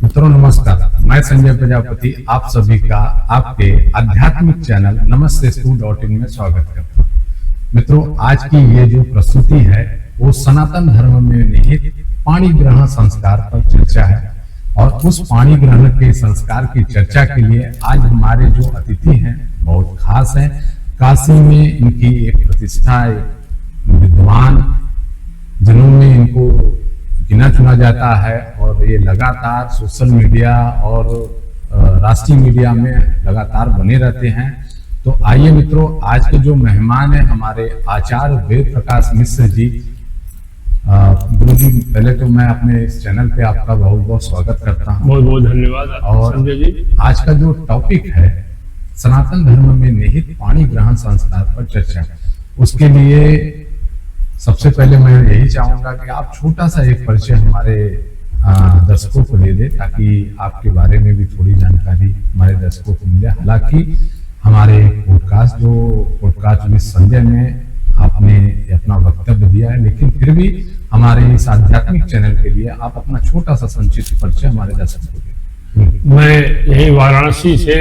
मित्रों नमस्कार, मैं संजय प्रजापति आप सभी का आपके आध्यात्मिक चैनल नमस्तेस्तु.in में स्वागत करता हूँ। मित्रों, आज की ये जो प्रस्तुति है वो सनातन धर्म में निहित पाणी ग्रहण संस्कार पर चर्चा है। और उस पाणी ग्रहण के संस्कार की चर्चा के लिए आज हमारे जो अतिथि हैं बहुत खास हैं। काशी में इनकी एक प्रतिष्ठा, विद्वान जिन्होंने इनको गिना चुना जाता है और ये लगातार सोशल मीडिया और राष्ट्रीय मीडिया में लगातार बने रहते हैं। तो आइए मित्रों, आज के जो मेहमान हैं हमारे आचार्य वेद प्रकाश मिश्र जी। गुरु जी, पहले तो मैं अपने इस चैनल पे आपका बहुत बहुत स्वागत करता हूँ। बहुत बहुत धन्यवाद। और संजय जी, आज का जो टॉपिक है सनातन धर्म में निहित पाणी ग्रहण संस्कार पर चर्चा, उसके लिए सबसे पहले मैं यही चाहूंगा कि आप छोटा सा एक परिचय हमारे दर्शकों को दे दें ताकि आपके बारे में भी थोड़ी जानकारी हमारे दर्शकों को मिले। हालांकि हमारे पॉडकास्ट में संजय में आपने अपना वक्तव्य दिया है, लेकिन फिर भी हमारे इस आध्यात्मिक चैनल के लिए आप अपना छोटा सा संक्षिप्त परिचय हमारे दर्शकों को दें। मैं यही वाराणसी से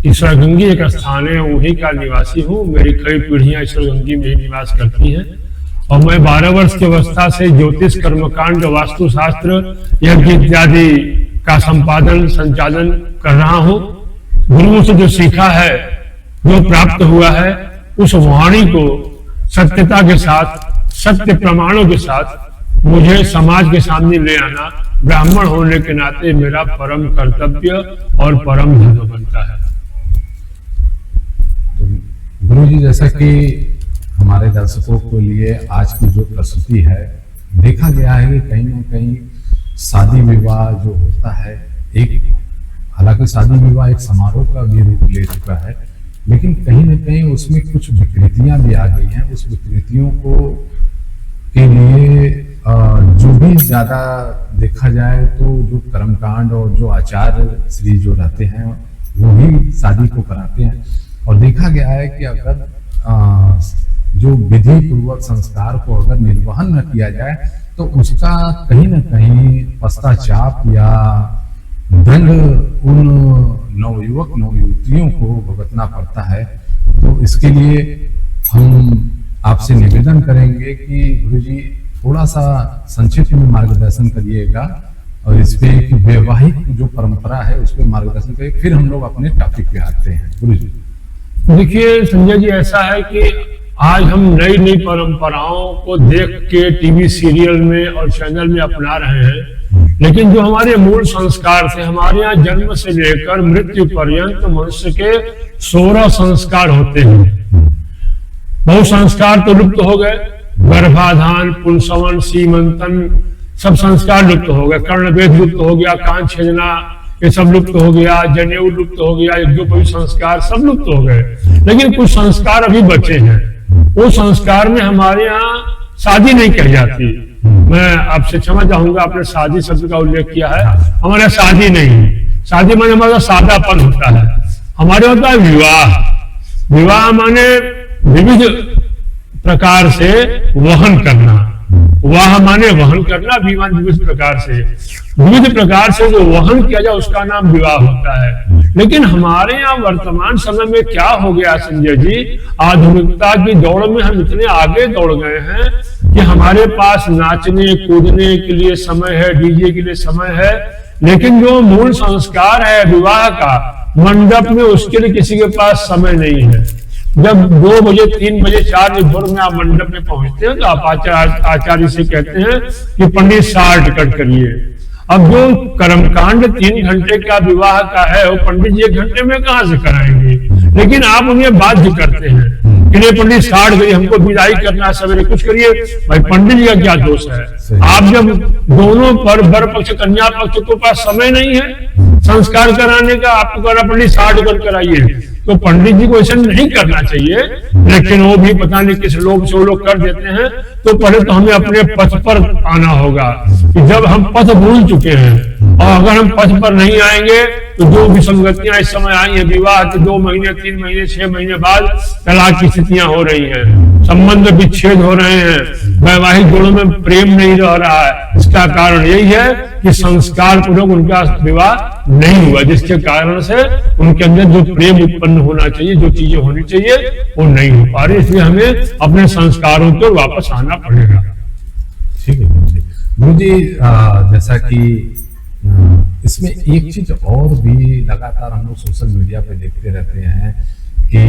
ईश्वरगंगी एक स्थान है, वहीं का निवासी हूँ। मेरी कई पीढ़ियां ईश्वरगंगी में ही निवास करती हैं और मैं 12 वर्ष की अवस्था से ज्योतिष, कर्मकांड, वास्तुशास्त्र, यज्ञ इत्यादि का संपादन संचालन कर रहा हूँ। गुरुओं से जो सीखा है, जो प्राप्त हुआ है, उस वाणी को सत्यता के साथ, सत्य प्रमाणों के साथ मुझे समाज के सामने ले आना ब्राह्मण होने के नाते मेरा परम कर्तव्य और परम धर्म बनता है। गुरु जी, जैसा कि हमारे दर्शकों के लिए आज की जो प्रस्तुति है, देखा गया है कि कहीं ना कहीं शादी विवाह जो होता है, हालांकि शादी विवाह एक समारोह का भी रूप ले चुका है, लेकिन कहीं ना कहीं उसमें कुछ विकृतियां भी आ गई हैं। उस विकृतियों को के लिए जो भी ज्यादा देखा जाए तो जो कर्मकांड और जो आचार्य श्री जो रहते हैं वो ही शादी को कराते हैं। और देखा गया है कि अगर जो विधि पूर्वक संस्कार को अगर निर्वहन न किया जाए तो उसका कहीं न कहीं पश्चाताप या दंड उन नवयुवक नवयुवतियों को भुगतना पड़ता है। तो इसके लिए हम आपसे निवेदन करेंगे कि गुरु जी थोड़ा सा संक्षिप्त में मार्गदर्शन करिएगा और इस पे वैवाहिक जो परंपरा है उस पर मार्गदर्शन करिए, फिर हम लोग अपने टॉपिक पे आते हैं। गुरु जी देखिए संजय जी, ऐसा है कि आज हम नई नई परंपराओं को देख के टीवी सीरियल में और चैनल में अपना रहे हैं, लेकिन जो हमारे मूल संस्कार थे, हमारे यहाँ जन्म से लेकर मृत्यु पर्यंत मनुष्य के 16 संस्कार होते हैं। बहुत संस्कार तो लुप्त हो गए, गर्भाधान, पुंसवन, सीमंतन, सब संस्कार लुप्त हो गए। कर्णवेद लुप्त हो गया, कान छेदना ये सब लुप्त हो गया, जनेऊ लुप्त हो गया, यज्ञोपवीत संस्कार सब लुप्त हो गए, लेकिन कुछ संस्कार अभी बचे हैं। वो संस्कार में हमारे यहाँ शादी नहीं कही जाती। मैं आपसे क्षमा चाहूंगा, आपने शादी शब्द का उल्लेख किया है, हमारे यहाँ शादी नहीं। शादी माने हमारा सादापन होता है, हमारे होता है विवाह। विवाह माने विविध प्रकार से वहन करना, वाह माने वहन करना, विवाह विविध प्रकार से जो वहन किया जाए उसका नाम विवाह होता है। लेकिन हमारे यहाँ वर्तमान समय में क्या हो गया संजय जी, आधुनिकता की दौड़ में हम इतने आगे दौड़ गए हैं कि हमारे पास नाचने कूदने के लिए समय है, डीजे के लिए समय है, लेकिन जो मूल संस्कार है विवाह का मंडप में, उसके लिए किसी के पास समय नहीं है। जब 2 बजे 3 बजे 4 बजे भोर में आप मंडप में पहुंचते हैं तो आप आचार्य से कहते हैं कि पंडित 60 टिकट करिए। अब जो कर्मकांड 3 घंटे का विवाह का है वो पंडित जी 1 घंटे में कहाँ से कराएंगे, लेकिन आप उन्हें बाध्य करते हैं कि नहीं पंडित 60 करिए, हमको विदाई करना, सवेरे कुछ करिए। भाई पंडित जी का क्या दोष है? आप जब दोनों पर वर पक्ष कन्या पक्ष के पास समय नहीं है संस्कार कराने का, आपको कहना पंडित 60 टिकट कराइए, तो पंडित जी को ऐसा नहीं करना चाहिए। लेकिन वो भी पता नहीं किस लोग से वो लोग कर देते हैं। तो पहले तो हमें अपने पथ पर आना होगा कि जब हम पथ भूल चुके हैं, और अगर हम पथ पर नहीं आएंगे तो जो विसंगतियां इस समय आई हैं, विवाह के 2 महीने 3 महीने 6 महीने बाद तलाक की स्थितियां हो रही हैं, संबंध विच्छेद हो रहे हैं, वैवाहिक जोड़ों में प्रेम नहीं रह रहा है। इसका कारण यही है कि संस्कार पूर्वक उनका विवाह नहीं हुआ, जिसके कारण से उनके अंदर जो प्रेम उत्पन्न होना चाहिए, जो चीजें होनी चाहिए वो नहीं हो पा रही। इसलिए हमें अपने संस्कारों पर वापस आना पड़ेगा। ठीक है गुरु जी, जैसा कि इसमें एक चीज और भी लगातार हम लोग सोशल मीडिया पे देखते रहते हैं कि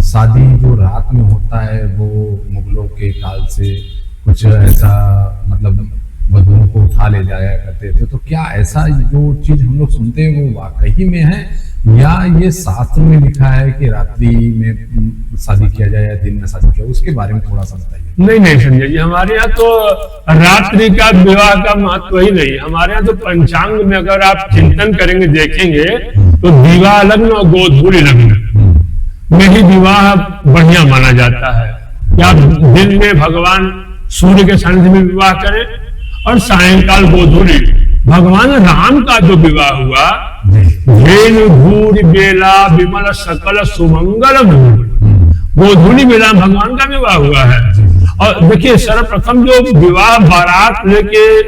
शादी जो रात में होता है वो मुगलों के काल से कुछ ऐसा, मतलब वधुओं को उठा ले जाया करते थे। तो क्या ऐसा जो चीज हम लोग सुनते हैं वो वाकई में है, या ये शास्त्र में लिखा है कि रात्रि में शादी किया जाए या दिन में शादी किया, उसके बारे में थोड़ा सा बताइए। नहीं संजय जी, हमारे यहाँ तो रात्रि का विवाह का महत्व ही नहीं। हमारे यहाँ तो पंचांग में अगर आप चिंतन करेंगे, देखेंगे तो विवाह लग्न और गोधूली लग्न में ही विवाह बढ़िया माना जाता है। या दिन में भगवान सूर्य के सानिध्य में विवाह करें और सायंकाल गोधूली भगवान राम का जो विवाह हुआ, वेणु भूरि बेला विमल सकल सुमंगल गोधूली बेला भगवान का विवाह हुआ है। और देखिए, सर्वप्रथम जो विवाह बारात लेके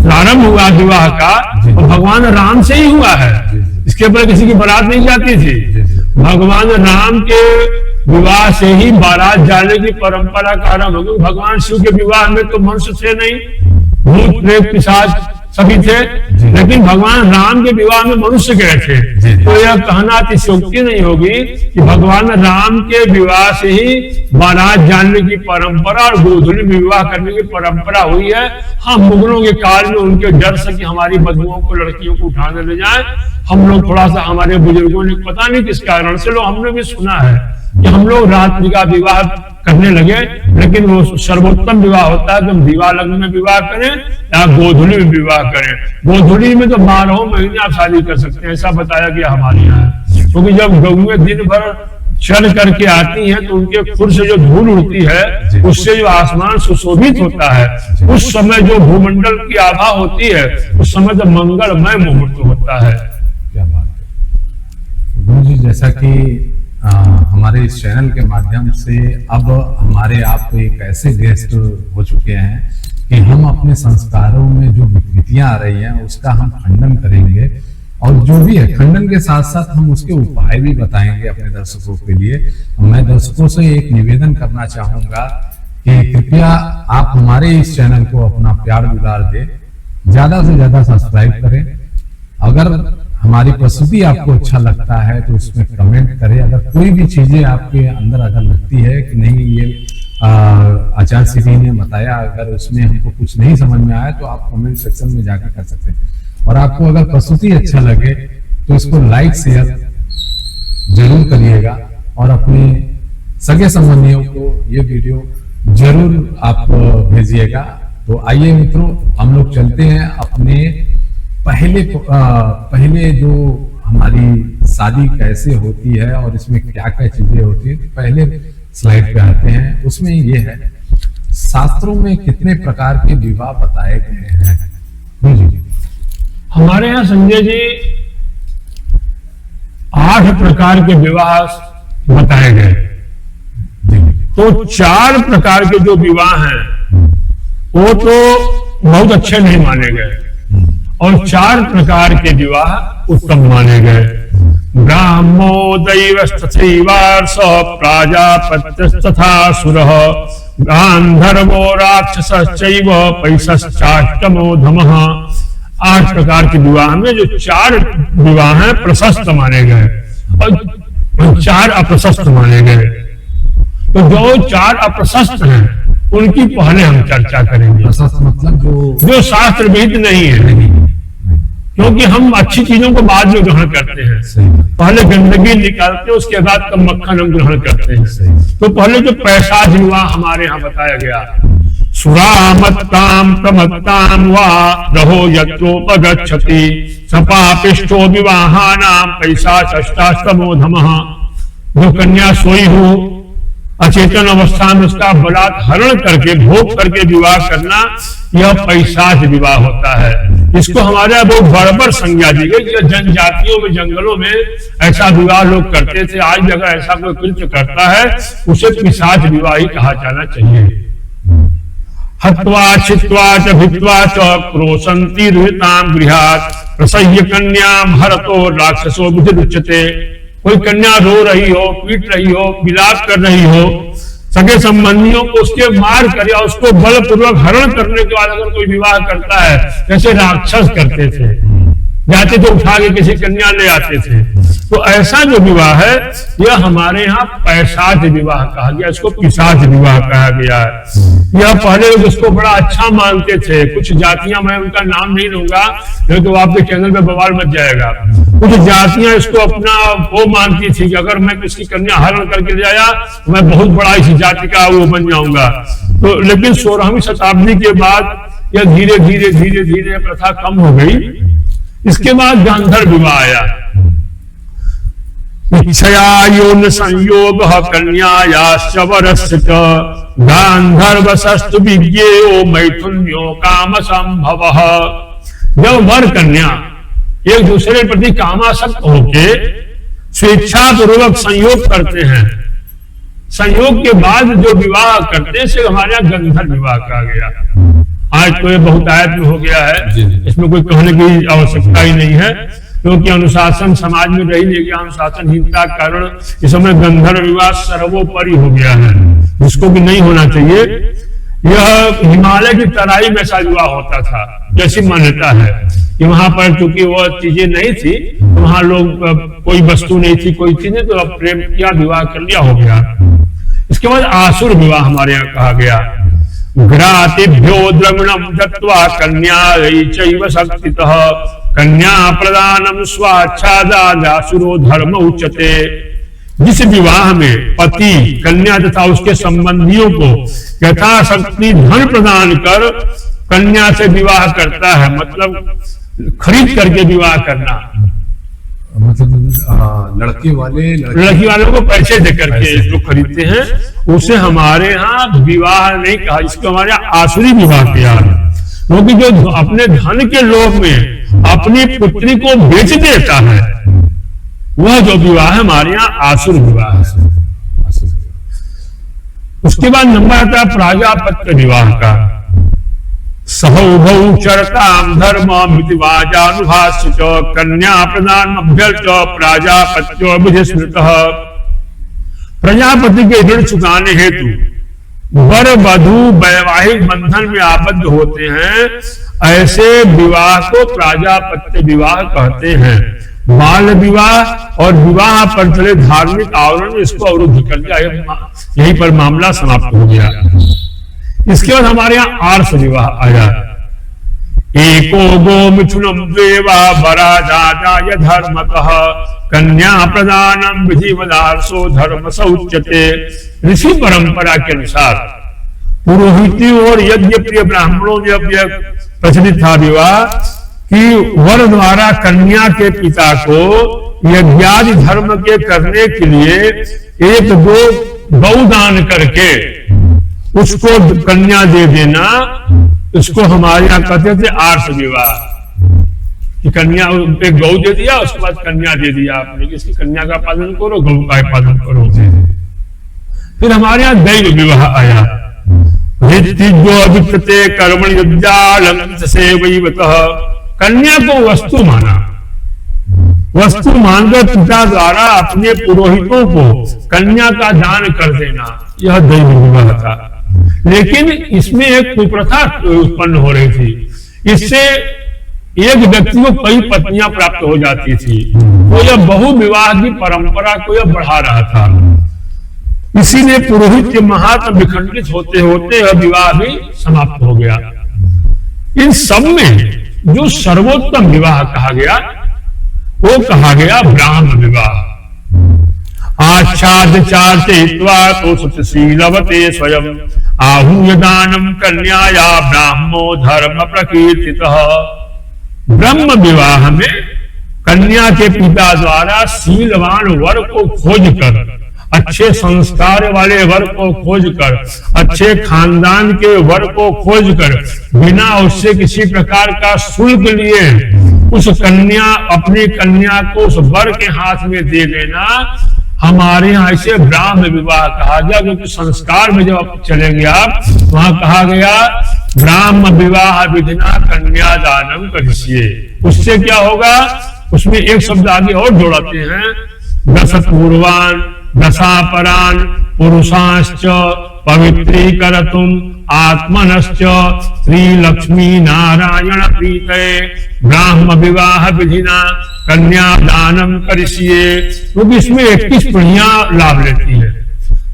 प्रारंभ हुआ विवाह का, तो भगवान राम से ही हुआ है। इसके ऊपर किसी की बारात नहीं जाती थी। भगवान राम के विवाह से ही बारात जाने की परंपरा का आरंभ हो गई। भगवान शिव के विवाह में तो मनुष्य थे नहीं, भूत प्रेत पिशाच सभी थे, लेकिन भगवान राम के विवाह में मनुष्य गए थे। तो यह कहना अतिशयोक्ति नहीं होगी कि भगवान राम के विवाह से ही बारात जाने की परंपरा और गोधूली विवाह करने की परंपरा हुई है। हाँ, मुगलों के काल में उनके डर से कि हमारी बधुओं को, लड़कियों को उठाने ले जाए, हम लोग थोड़ा सा, हमारे बुजुर्गों ने पता नहीं किस कारण से, लोग हमने भी सुना है कि हम लोग रात्रि का विवाह करने लगे। लेकिन वो सर्वोत्तम विवाह होता है कि हम दिवा लग्न में विवाह करें या गोधूली में विवाह करें। गोधूली में तो 12 महीने आप शादी कर सकते हैं, ऐसा बताया गया हमारे यहाँ। क्योंकि जब गौएं दिन भर चल करके आती हैं तो उनके खुर से जो धूल उड़ती है, उससे जो आसमान सुशोभित होता है, उस समय जो भूमंडल की आभा होती है, उस समय तो मंगलमय मुहूर्त होता है। क्या बात है गुरु जी, जैसा कि हमारे इस चैनल के माध्यम से अब हमारे आप एक ऐसे गेस्ट हो चुके हैं कि हम अपने संस्कारों में जो विकृतियां आ रही हैं उसका हम खंडन करेंगे, और जो भी है खंडन के साथ साथ हम उसके उपाय भी बताएंगे अपने दर्शकों के लिए। मैं दर्शकों से एक निवेदन करना चाहूंगा कि कृपया आप हमारे इस चैनल को अपना प्यार दुलार दें, ज्यादा से ज्यादा सब्सक्राइब करें। अगर हमारी प्रस्तुति आपको अच्छा लगता है तो उसमें कमेंट करें। अगर कोई भी चीजें आपके अंदर अगर लगती है कि नहीं ये आचार्य श्री ने बताया, अगर उसमें हमको कुछ नहीं समझ में आया तो आप कमेंट सेक्शन में जाकर कर सकते हैं। और आपको अगर प्रस्तुति अच्छा लगे तो इसको लाइक शेयर जरूर करिएगा और अपने सगे संबंधियों को ये वीडियो जरूर आप भेजिएगा। तो आइए मित्रों, हम लोग चलते हैं अपने पहले जो हमारी शादी कैसे होती है और इसमें क्या क्या चीजें होती है। पहले स्लाइड पे आते हैं, उसमें ये है शास्त्रों में कितने प्रकार के विवाह बताए गए हैं। जी हमारे यहाँ संजय जी 8 प्रकार के विवाह बताए गए। तो 4 प्रकार के जो विवाह हैं वो तो बहुत अच्छे नहीं माने गए और 4 प्रकार के विवाह उत्तम माने गए। ब्राह्मो दैवस्तथैवार्ष प्राजापत्यस्तथासुरः गान्धर्वो राक्षसश्चैव पैशश्चाष्टमो धमः। 8 प्रकार के विवाह में जो 4 विवाह हैं प्रशस्त माने गए और 4 अप्रशस्त माने गए। तो जो 4 अप्रशस्त हैं उनकी पहले हम चर्चा करेंगे। प्रशस्त मतलब जो शास्त्र विहित नहीं है, क्योंकि हम अच्छी चीजों को बाद में ग्रहण करते हैं। पहले गंदगी निकालते हैं, उसके बाद कब मक्खन हम ग्रहण करते हैं। तो पहले जो पैशाच विवाह हमारे यहाँ बताया गया, सुरामत्ताम प्रमत्ताम वा रहो यत्रोपगच्छति सपापिष्टो विवाहानाम पैशाचाष्टाष्टमो धमः। जो कन्या सोई हो अचेतन अवस्था में उसका बलात्कार करके भोग करके विवाह करना, यह पैशाच विवाह होता है। इसको हमारे यहाँ बहुत बराबर संज्ञा दी गई कि जनजातियों में, जंगलों में ऐसा विवाह लोग करते थे। आज भी अगर ऐसा कोई कृत्य करता है उसे पिशाच विवाह ही कहा जाना चाहिए। हत्वा छित्वा च भित्वा च क्रोशंति रुहिताम गृहात् प्रसह्य कन्याम हरतो राक्षसो विधिरुच्यते। कोई कन्या रो रही हो, पीट रही हो, विलाप कर रही हो, सगे संबंधियों को उसके मार कर या उसको बलपूर्वक हरण करने के बाद अगर कोई विवाह करता है, जैसे राक्षस करते थे, जाते थे उठा के किसी कन्या ले आते थे, तो ऐसा जो विवाह है यह हमारे यहाँ पैशाच विवाह कहा गया, इसको पिशाच विवाह कहा गया है। यह पहले लोग इसको बड़ा अच्छा मानते थे। कुछ जातियां, मैं उनका नाम नहीं लूंगा क्योंकि वो आपके चैनल पे बवाल मच जाएगा, कुछ जातियां इसको अपना वो मानती थी कि अगर मैं किसी कन्या हरण करके ले आया तो मैं बहुत बड़ा इस जाति का वो बन जाऊंगा। तो लेकिन 16वीं शताब्दी के बाद यह धीरे धीरे धीरे धीरे प्रथा कम हो गई। इसके बाद गांधर्व विवाह आया। इच्छया योन संयोग कन्यायाश्च वरस्य च गांधर्वस्तु विज्ञेयो मैथुन्यो काम संभवः। जब वर कन्या एक दूसरे प्रति कामासक्त होके स्वेच्छा पूर्वक संयोग करते हैं, संयोग के बाद जो विवाह करते हैं से हमारे यहाँ गंधर्व विवाह कहा गया। आज तो ये बहुतायत में हो गया है, इसमें कोई कहने की आवश्यकता ही नहीं है, क्योंकि अनुशासन समाज में रही नहीं गया। अनुशासनहीनता के कारण इस समय गंधर्व विवाह सर्वोपरि हो गया है, जिसको भी नहीं होना चाहिए। यह हिमालय की तराई में ऐसा विवाह होता था, जैसी मान्यता है कि वहां पर चूंकि वो चीजें नहीं थी, तो वहां लोग कोई वस्तु नहीं थी, कोई चीज नहीं, तो अब प्रेम किया, विवाह कर लिया, हो गया। इसके बाद आसुर विवाह हमारे यहाँ कहा गया। घ्रातिभ्यो द्रविणम दत्वा कन्यायै चैव शक्तितः कन्या प्रदानम स्वाच्छादासुरो धर्म उच्यते। जिस विवाह में पति कन्या तथा उसके संबंधियों को यथाशक्ति धन प्रदान कर कन्या से विवाह करता है, मतलब खरीद करके विवाह करना, मतलब लड़की वालों को पैसे दे करके लोग खरीदते हैं, उसे हमारे यहाँ विवाह नहीं कहा, इसको हमारे यहाँ आसुरी विवाह किया। क्योंकि जो अपने धन के लोभ में अपनी पुत्री को बेच देता है, वह जो विवाह है हमारे यहाँ आसुर विवाह है। उसके बाद नंबर आता है प्राजापत्य विवाह का। सहौभौ चरताम धर्ममितिवाजानुभास्य च कन्या प्रदान अभ्यर्च प्राजापत्यो विधिस्मृतः। प्रजापति के ऋण चुकाने हेतु वर वधू वैवाहिक बंधन में आबद्ध होते हैं, ऐसे विवाह को प्राजापत्य विवाह कहते हैं। बाल विवाह और विवाह पर चले धार्मिक आवरण इसको अवरुद्ध कर दिया, यहीं पर मामला समाप्त हो गया। इसके बाद हमारे यहाँ आर्ष विवाह आया। एको गो मिथुनम द्वेवा वराजाय धर्मतः कन्या प्रदानम विधिवदार्शो धर्म सौच्यते। ऋषि परंपरा के अनुसार पुरोहितों और यज्ञ प्रिय ब्राह्मणों में प्रचलित था विवाह कि वर द्वारा कन्या के पिता को यज्ञादि धर्म के करने के लिए एक दो गौ दान करके उसको कन्या दे देना, इसको हमारे यहाँ कहते थे आर्ष विवाह। कि कन्या एक गौ दे दिया, उसके बाद कन्या दे दिया आपने, इसकी कन्या का पालन करो, गौ का पालन करो। फिर हमारे यहाँ दैव विवाह आया। कर्मण युद्धालंकृत सेवैवतः। कन्या को वस्तु माना, वस्तु मानकर पिता द्वारा अपने पुरोहितों को कन्या का दान कर देना, यह दैव विवाह था। लेकिन इसमें एक कुप्रथा उत्पन्न हो रही थी। इससे एक व्यक्ति को कई पत्नियां प्राप्त हो जाती थी, तो यह बहुविवाह की परंपरा को यह बढ़ा रहा था। इसीलिए पुरोहित के महात्म विखंडित होते होते यह विवाह भी समाप्त हो गया। इन सब में जो सर्वोत्तम विवाह कहा गया वो कहा गया ब्राह्म विवाह। आच्छाद चार्चयित्वा तो सतशीलवते स्वयं आहूय दानम कन्याया ब्राह्मो धर्म प्रकीर्तितः। ब्रह्म विवाह में कन्या के पिता द्वारा शीलवान वर को खोज कर अच्छे संस्कार वाले वर को खोजकर, अच्छे खानदान के वर को खोजकर, बिना उससे किसी प्रकार का शुल्क लिए उस कन्या, अपनी कन्या को उस वर के हाथ में दे देना, हमारे यहाँ इसे ब्राह्म विवाह कहा गया। क्योंकि संस्कार में जब आप चलेंगे आप, वहां कहा गया ब्राह्म विवाह विधिना कन्यादानम करिष्ये। उससे क्या होगा, उसमें एक शब्द आगे और जोड़ाते हैं, दश पूर्वान दशापरान पुरुषांश्च पवित्रीकरतुम आत्मनश्च श्री लक्ष्मी नारायण प्रीतये ब्राह्म विवाह विधिना कन्यादानम करिष्ये। क्योंकि इसमें 21 पीढ़ियां लाभ लेती है।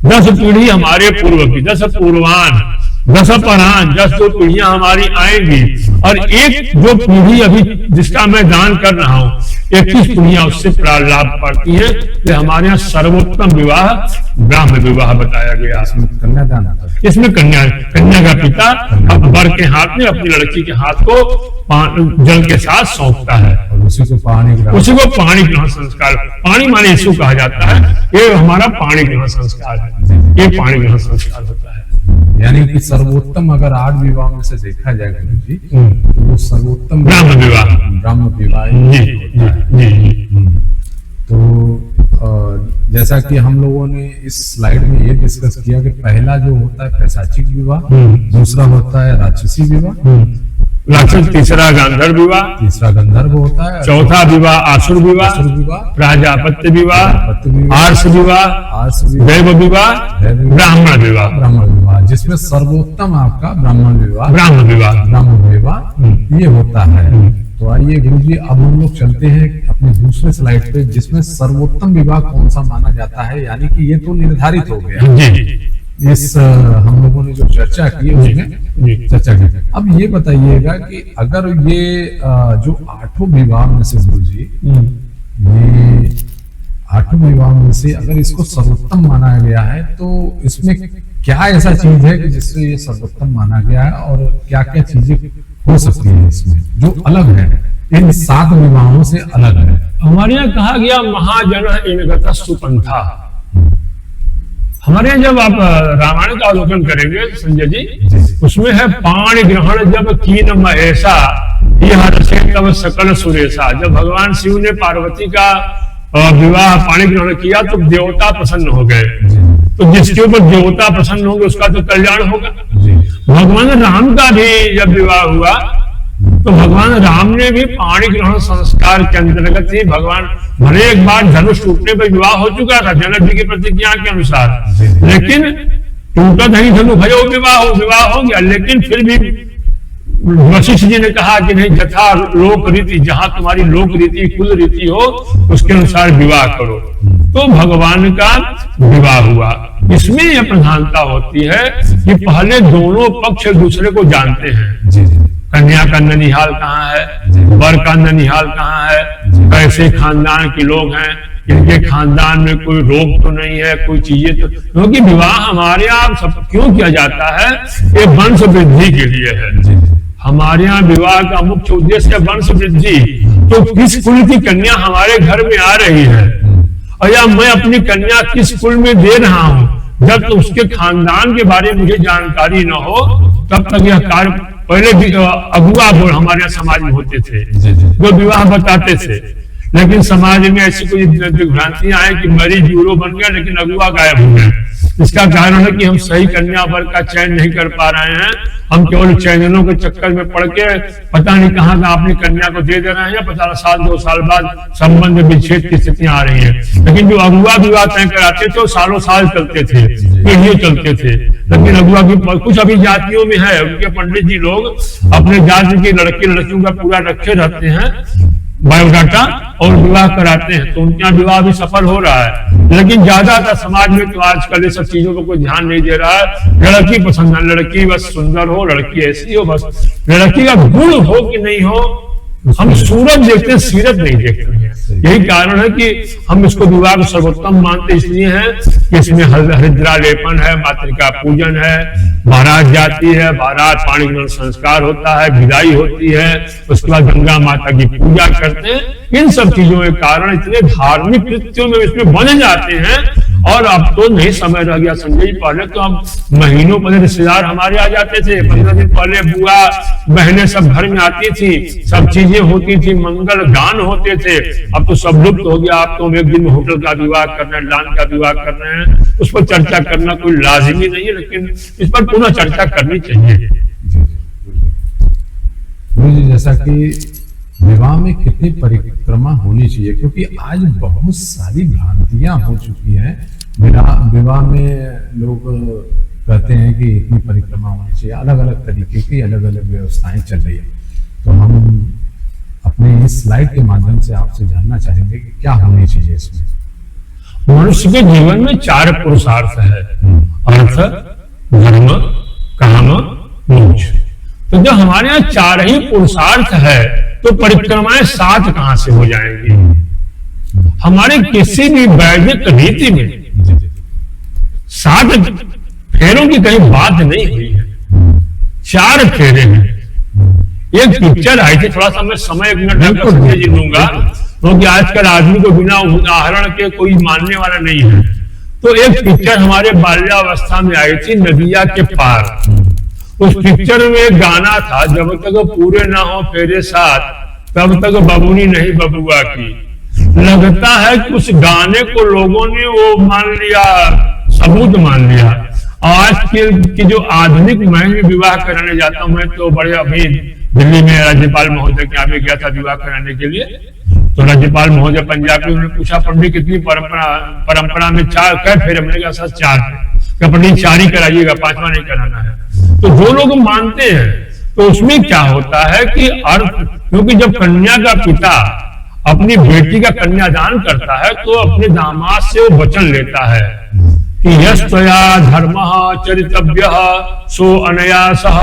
10 पीढ़ी हमारे पूर्व की, 10 पूर्वान, 10 परान, 10 जो पीढ़ियां हमारी आएंगी, और एक जो पीढ़ी अभी जिसका मैं दान कर रहा हूं, 21 पीढ़ियां उससे लाभ पाती है। ये हमारे यहाँ सर्वोत्तम विवाह ब्राह्म विवाह बताया गया। कन्यादान, इसमें कन्या का पिता अब वर के हाथ में अपनी लड़की के हाथ को जल के साथ सौंपता है, और उसी को पानी ग्रहण संस्कार, पानी माने यीशु कहा जाता है, ये हमारा पानी ग्रहण संस्कार है, ये पानी ग्रहण संस्कार होता है। यानी कि सर्वोत्तम अगर 8 विवाह में से देखा जाए गुरु जी, तो वो सर्वोत्तम ब्राह्म विवाह जी। तो जैसा कि हम लोगों ने इस स्लाइड में ये डिस्कस किया कि पहला जो होता है पैशाचिक विवाह, दूसरा होता है राक्षसी विवाह, तीसरा गंधर्व विवाह, तीसरा गंधर्व होता है, चौथा विवाह आसुर विवाह, प्राजापत्य विवाह, आर्ष विवाह, दैव विवाह, ब्राह्मण विवाह, जिसमें सर्वोत्तम आपका ब्राह्मण विवाह, ब्राह्मण विवाह ये होता है। तो आइए गुरु जी, अब हम लोग चलते हैं अपने दूसरे स्लाइड पे, जिसमें सर्वोत्तम विवाह कौन सा माना जाता है। यानी कि ये तो निर्धारित हो गया जी। इस हम लोगों ने जो चर्चा की उसमें चर्चा की। अब ये बताइएगा कि अगर ये जो 8 विवाह में से गुरु जी, ये 8 विवाह में से अगर इसको सर्वोत्तम माना गया है, तो इसमें क्या ऐसा चीज है कि जिससे ये सर्वोत्तम माना गया है, और क्या क्या चीजें हो सकती है इसमें जो अलग है, इन 7 विवाहों से अलग है। हमारे यहाँ कहा गया महाजन इनगत सुपंथा। हमारे यहाँ जब आप रामायण का अवलोकन करेंगे संजय जी, उसमें है पाणी ग्रहण जब कीन महेशा तब सकल सुरेशा। जब भगवान शिव ने पार्वती का विवाह पाणी ग्रहण किया तो देवता प्रसन्न हो गए। तो जिसके ऊपर देवता प्रसन्न होंगे उसका तो कल्याण होगा। भगवान राम का भी जब विवाह हुआ तो भगवान राम ने भी पाणी ग्रहण संस्कार के अंतर्गत ही, भगवान भले एक बार धनुष टूटने पर विवाह हो चुका था जनक जी की प्रतिज्ञा के अनुसार, लेकिन टूटा नहीं धनु भयो विवाह हो गया, लेकिन फिर भी वशिष्ठ जी ने कहा कि नहीं, यथा लोक रीति, जहां तुम्हारी लोक रीति कुल रीति हो उसके अनुसार विवाह करो। तो भगवान का विवाह हुआ। इसमें यह प्रधानता होती है कि पहले दोनों पक्ष एक दूसरे को जानते हैं। कन्या का ननिहाल कहाँ है, वर का ननिहाल कहाँ है, कैसे खानदान के लोग हैं, इनके खानदान में कोई रोग तो नहीं है, कोई चीजें तो, क्योंकि विवाह हमारे यहाँ सब क्यों किया जाता है, ये वंश वृद्धि के लिए है। हमारे यहाँ विवाह का मुख्य उद्देश्य है वंश वृद्धि। तो किस कुल की कन्या हमारे घर में आ रही है, और या मैं अपनी कन्या किस कुल में दे रहा हूँ, जब तक उसके खानदान के बारे में मुझे जानकारी न हो तब तक यह कार्य। पहले भी अगुआ बोल हमारे यहाँ समाज में होते थे जो विवाह बताते थे, लेकिन समाज में ऐसी कोई भ्रांतियां आई कि मरीज ब्यूरो बन गया लेकिन अगुआ गायब हो गए। इसका कारण है कि हम सही कन्या वर का चयन नहीं कर पा रहे हैं। हम केवल चयनों के चक्कर में पड़ के पता नहीं कहाँ का अपनी कन्या को दे रहे हैं, 50 साल 2 साल बाद संबंध विच्छेद की स्थितियां आ रही हैं। लेकिन जो अगुआ विवाह तय कराते थे वो सालों साल चलते थे, पीढ़ियों चलते थे। लेकिन अगुआ की कुछ अभी जातियों में है, उनके पंडित जी लोग अपने जाति की लड़कियों का पूरा रखे रहते हैं बायोडाटा और विवाह कराते हैं, तो उनके यहाँ विवाह भी सफल हो रहा है। लेकिन ज्यादातर समाज में तो आजकल ये सब चीजों पर कोई ध्यान नहीं दे रहा है। लड़की पसंद है, लड़की बस सुंदर हो, लड़की ऐसी हो, बस लड़की का गुण हो कि नहीं हो, हम सूरत देखते हैं, सीरत नहीं देखते हैं। यही कारण है कि हम इसको विवाह को सर्वोत्तम मानते इसलिए हैं कि इसमें हरिद्रा लेपन है, मातृका पूजन है, बारात जाती है, बारात पाणी ग्रहण संस्कार होता है, विदाई होती है, उसके बाद गंगा माता की पूजा करते हैं। इन सब चीजों के कारण इतने धार्मिक कृत्यों में इसमें बन जाते हैं और अब तो नहीं समय रह गया संजय जी। पहले तो हम महीनों पहले रिश्तेदार हमारे आ जाते थे, 15 दिन पहले बुआ बहनें सब घर में आती थी, सब चीजें होती थी, मंगल गान होते थे। अब तो सब लुप्त हो गया। अब तो हम एक दिन में होटल का विवाह कर रहे हैं, लान का विवाह कर रहे हैं, उस पर चर्चा करना कोई लाजिमी नहीं है, लेकिन इस पर पुनः चर्चा करनी चाहिए। गुरु जी, जैसा कि विवाह में कितनी परिक्रमा होनी चाहिए, क्योंकि आज बहुत सारी भ्रांतियां हो चुकी हैं। विवाह में लोग कहते हैं कि इतनी परिक्रमा होनी चाहिए, अलग अलग तरीके की अलग अलग व्यवस्थाएं चल रही है। तो हम अपने इस स्लाइड के माध्यम से आपसे जानना चाहेंगे कि क्या होनी चाहिए इसमें। मनुष्य के जीवन में 4 पुरुषार्थ है, अर्थ, धर्म, काम, मोक्ष। तो जब हमारे यहाँ 4 ही पुरुषार्थ है तो परिक्रमाएं 7 कहां से हो जाएंगी। हमारे किसी भी वैदिक रीति में 7 फेरों की कहीं बात नहीं हुई है, 4 फेरे हैं। एक पिक्चर आई थी, थोड़ा सा मैं समय 1 मिनट संजय जी लूंगा, क्योंकि आजकल आदमी को बिना उदाहरण के कोई मानने वाला नहीं है। तो एक पिक्चर हमारे बाल्यावस्था में आई थी, नदिया के पार। उस पिक्चर में एक गाना था, जब तक पूरे ना हो फेरे 7 तब तक बबूनी नहीं बबुआ की। लगता है कि उस गाने को लोगों ने वो मान लिया, सबूत मान लिया। आज की जो आधुनिक मैं विवाह कराने जाता हूं, मैं तो बड़े अभी दिल्ली में राज्यपाल महोदय के यहाँ पे गया था विवाह कराने के लिए। तो राज्यपाल महोदय पंजाबी, उन्होंने पूछा पंडित कितनी परंपरा में 4 कै फेरे? मैंने कहा सर 4 थे। पंडित 4 ही कराइएगा, 5वां नहीं कराना है। तो जो लोग मानते हैं तो उसमें क्या होता है कि अर्थ, क्योंकि जब कन्या का पिता अपनी बेटी का कन्यादान करता है तो अपने दामाद से वो वचन लेता है कि यस्तया धर्मः चरितव्यः सो अनया सह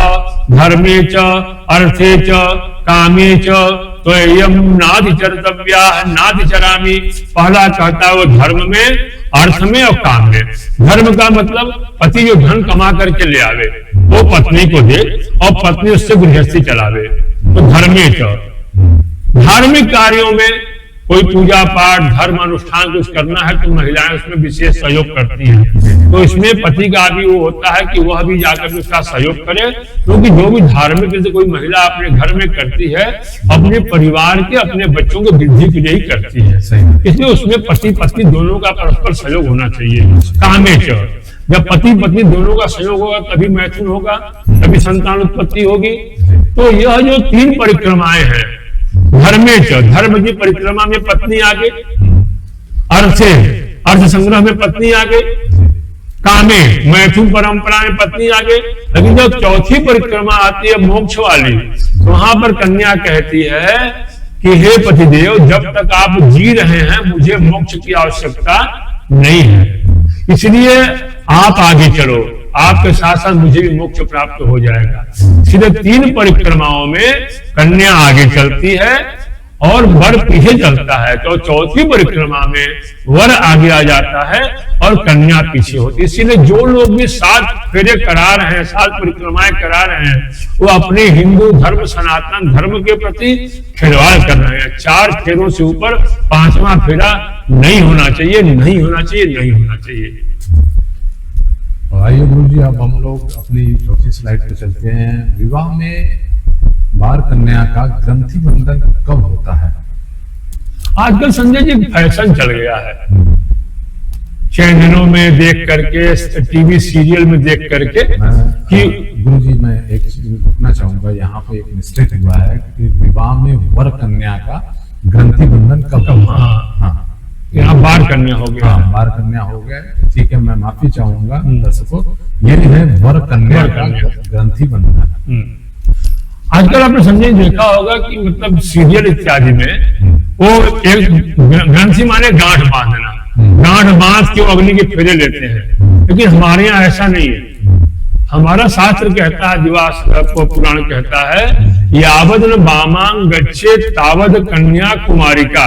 धर्मे च अर्थे च कामे च त्वयं नाधिचरितव्याः नाधिचरामि। पहला कहता है वो धर्म में, अर्थ में और काम में। धर्म का मतलब पति जो धन कमा करके ले आवे वो पत्नी को दे और पत्नी उससे गृहस्थी चलावे, तो धर्मे च। धार्मिक कार्यों में कोई पूजा पाठ धर्म अनुष्ठान कुछ करना है तो महिलाएं उसमें विशेष सहयोग करती हैं। तो इसमें पति का भी वो होता है कि वह भी जाकर उसका सहयोग करे, क्योंकि जो भी धार्मिक से कोई महिला अपने घर में करती है अपने परिवार के, अपने बच्चों के वृद्धि के लिए ही करती है। इसलिए उसमें पति पत्नी दोनों का परस्पर सहयोग होना चाहिए। कामे च, जब पति पत्नी दोनों का सहयोग होगा तभी मैथुन होगा, तभी संतान उत्पत्ति होगी। तो यह जो 3 परिक्रमाएं हैं, धर्मे च, धर्म की परिक्रमा में पत्नी आगे, अर्थे, अर्थ संग्रह में पत्नी आगे, कामे, मैथुन परंपरा में पत्नी आगे। लेकिन जब 4थी परिक्रमा आती है मोक्ष वाली, तो वहां पर कन्या कहती है कि हे पतिदेव, जब तक आप जी रहे हैं मुझे मोक्ष की आवश्यकता नहीं है, इसलिए आप आगे चलो, आपके साथ साथ मुझे भी मोक्ष प्राप्त हो जाएगा। सीधे 3 परिक्रमाओं में कन्या आगे चलती है और वर पीछे चलता है। तो 4थी परिक्रमा में वर आगे आ जाता है और कन्या पीछे होती है। इसीलिए जो लोग भी 7 फेरे करा रहे हैं, 7 परिक्रमाएं करा रहे हैं, वो अपने हिंदू धर्म, सनातन धर्म के प्रति खिलवाड़ कर रहे हैं। 4 फेरों से ऊपर 5वां फेरा नहीं होना चाहिए, नहीं होना चाहिए, नहीं होना चाहिए। आइए गुरु जी, अब हम लोग अपनी चौथी स्लाइड पे चलते हैं। विवाह में बार कन्या का ग्रंथि बंधन कब होता है? आजकल संजय जी फैशन चल गया है, चैनलों में देख करके, टीवी सीरियल में देख करके कि गुरु जी मैं एक चीज रुकना चाहूंगा, यहाँ पे एक मिस्टेक हुआ है कि विवाह में वर कन्या का ग्रंथि बंधन कब? हाँ, यहाँ बार कन्या हो गया। हाँ, बार कन्या हो गया, ठीक है, मैं माफी चाहूंगा दर्शकों। ये है वर कन्या का ग्रंथि बंधन। आजकल आपने संजय देखा होगा कि मतलब सीरियल इत्यादि में वो एक ग्रंथि माने गांठ बांधना, गांठ बांध के अग्नि के फेरे लेते हैं। लेकिन हमारे यहाँ ऐसा नहीं है। हमारा शास्त्र कहता है, दिवास पुराण कहता है, यावद न बामांग गच्छे तावद कन्या कुमारिका।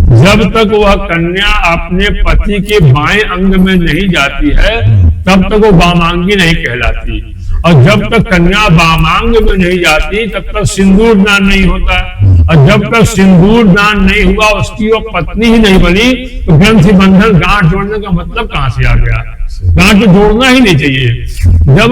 जब तक वह कन्या अपने पति के बाएं अंग में नहीं जाती है तब तक वो वामांगी नहीं कहलाती, और जब तक कन्या वामांग में नहीं जाती तब तक सिंदूर दान नहीं होता, और जब तक सिंदूर दान नहीं हुआ उसकी वो पत्नी ही नहीं बनी तो ग्रंथि बंधन गांठ जोड़ने का मतलब कहां से आ गया? गांठ तो जोड़ना ही नहीं चाहिए। जब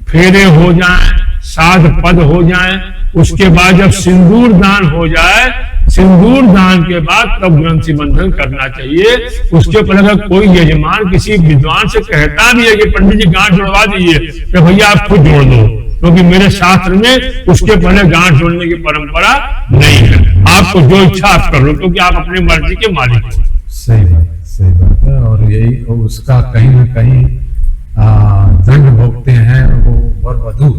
फेरे हो जाएं, साध पद हो जाएं, उसके बाद जब सिंदूर दान हो जाए, सिंदूर दान के बाद तब ग्रंथि बंधन करना चाहिए। उसके पहले अगर कोई यजमान किसी विद्वान से कहता भी है कि पंडित जी गांठ जोड़वा दीजिए, तो भैया आप खुद जोड़ दो, क्योंकि मेरे शास्त्र में उसके पहले गांठ जोड़ने की परंपरा नहीं है। आपको जो इच्छा आप कर लो, क्योंकि आप अपनी मर्जी के मालिक हो। सही बात है। और यही उसका कहीं ना कहीं दंड भोगते हैं वो वर वधू।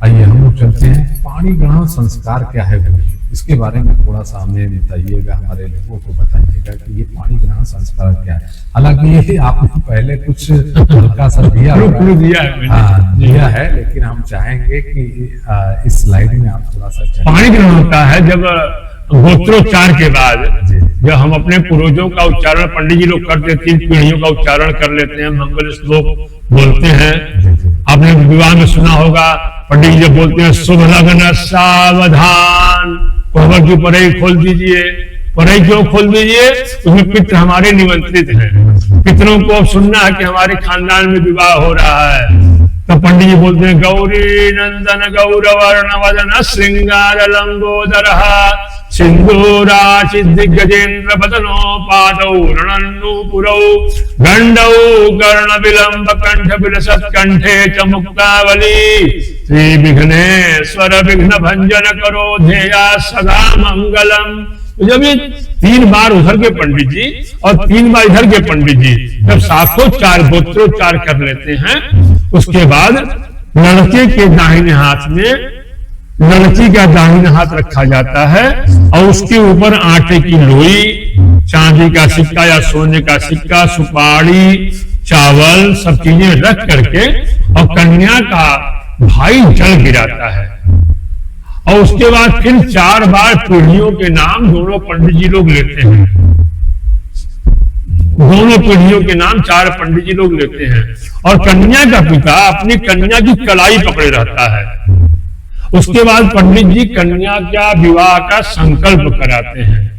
आइए हम लोग चलते हैं, पाणी ग्रहण संस्कार क्या है गुरु जी, इसके बारे में थोड़ा सा हमें बताइएगा, हमारे लोगों को बताइएगा कि ये पाणी ग्रहण संस्कार क्या है। हालांकि ये आपने पहले कुछ हल्का सा दिया है, लेकिन हम चाहेंगे कि इस स्लाइड में आप थोड़ा सा। पाणी ग्रहण होता है जब गोत्रोच्चार के बाद जब हम अपने पूर्वजों का उच्चारण पंडित जी लोग करते, 3 पीढ़ियों का उच्चारण कर लेते हैं, मंगल श्लोक बोलते हैं। आपने विवाह में सुना होगा पंडित जी जब बोलते हैं शुभ लग्न सावधान, कोहबर की परई खोल दीजिए। परई क्यों खोल दीजिए? उसमें पितृ हमारे निमंत्रित हैं, पितरों को अब सुनना है कि हमारे खानदान में विवाह हो रहा है। तो पंडित जी बोलते हैं गौरी नंदन गौरवर्ण वदन श्रृंगार लंबोदर सिंधूराचित दिग्गजेन्द्र बदनो पादौ रणन्नूपुरौ गंडौ कर्ण विलंब कंठ विलसत कंठे च मुक्तावली श्री विघ्नेश्वर विघ्न भंजन करो ध्येया सदा मंगलम। तो जब ये 3 बार उधर के पंडित जी और 3 बार इधर के पंडित जी जब साखोच्चार गोत्रोच्चार कर लेते हैं, उसके बाद लड़के के दाहिने हाथ में लड़की का दाहिना हाथ रखा जाता है और उसके ऊपर आटे की लोई, चांदी का सिक्का या सोने का सिक्का, सुपारी, चावल सब चीजें रख करके और कन्या का भाई जल गिराता है। और उसके बाद फिर 4 बार पीढ़ियों के नाम दोनों पंडित जी लोग लेते हैं, दोनों पीढ़ियों के नाम 4 पंडित जी लोग लेते हैं। और कन्या का पिता अपनी कन्या की कलाई पकड़े रहता है। उसके बाद पंडित जी कन्या का विवाह का संकल्प कराते हैं।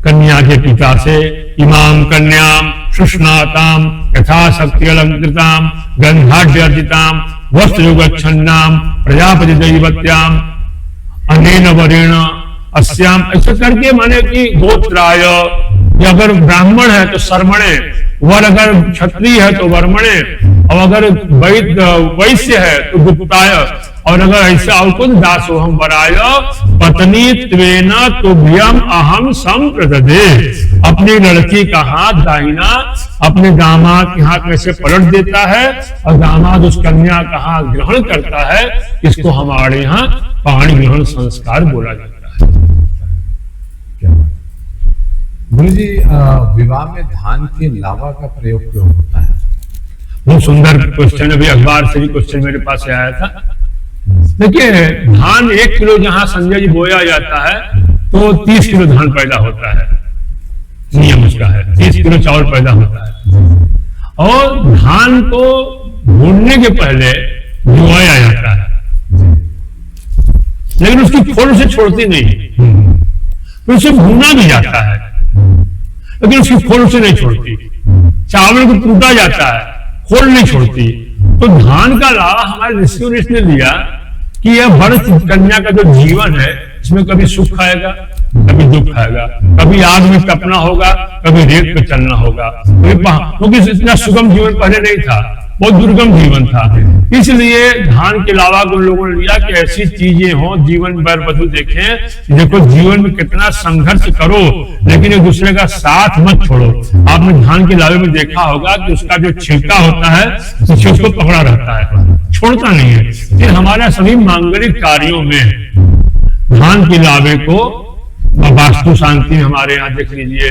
कन्या के पिता से इमाम कन्याम सुष्णाताम यथाशक्ति अलंकृताम गंधाढ्यर्जिताम वस्त्रयुगच्छन्नाम प्रजापति दैवत्याम अनेन वरेण अस्याम, ऐसा करके माने कि गोत्राय, अगर ब्राह्मण है तो शर्मणे, वर अगर क्षत्रिय है तो वर्मणे, और अगर वैश्य है तो गुप्ताय, और अगर ऐसा औकुन दासोहम वराय पत्नी त्वेन तुभ्यम अहम संप्रददे। अपनी लड़की का हाथ दाहिना अपने दामाद के हाथ में से पलट देता है और दामाद उस कन्या का हाथ ग्रहण करता है। इसको हमारे यहाँ पाणी ग्रहण संस्कार बोला जाता है। गुरु जी, विवाह में धान के लावा का प्रयोग क्यों होता है? बहुत सुंदर क्वेश्चन, अभी अखबार से भी क्वेश्चन मेरे पास से आया था। देखिए, धान 1 किलो जहां संजय जी बोया जाता है तो 30 किलो धान पैदा होता है, नियम उसका है। 30 किलो चावल पैदा होता है। और धान को भूनने के पहले धुआया जाता है, लेकिन उसकी खोल से छोड़ती नहीं, तो उसे भूना भी जाता है लेकिन उसकी खोल से नहीं छोड़ती। चावल को कूटा जाता है, खोल नहीं छोड़ती। तो धान का लावा हमारे ऋषियों ने इसने लिया कि यह भरत कन्या का जो जीवन है इसमें कभी सुख आएगा, कभी दुख आएगा, कभी आग में तपना होगा, कभी रेत पे चलना होगा, क्योंकि इतना सुगम जीवन पहले नहीं था, बहुत दुर्गम जीवन था। इसलिए धान के लावा को लोगों ने लिया कि ऐसी चीजें हो, जीवन बर बधु देखें। देखो, जीवन में कितना संघर्ष करो लेकिन एक दूसरे का साथ मत छोड़ो। आपने धान के लावे में देखा होगा कि उसका जो छिलका होता है उसे उसको पकड़ा रहता है, छोड़ता नहीं है। फिर हमारे सभी मांगलिक कार्यों में धान के लावे को वास्तु शांति में हमारे यहाँ देख लीजिए,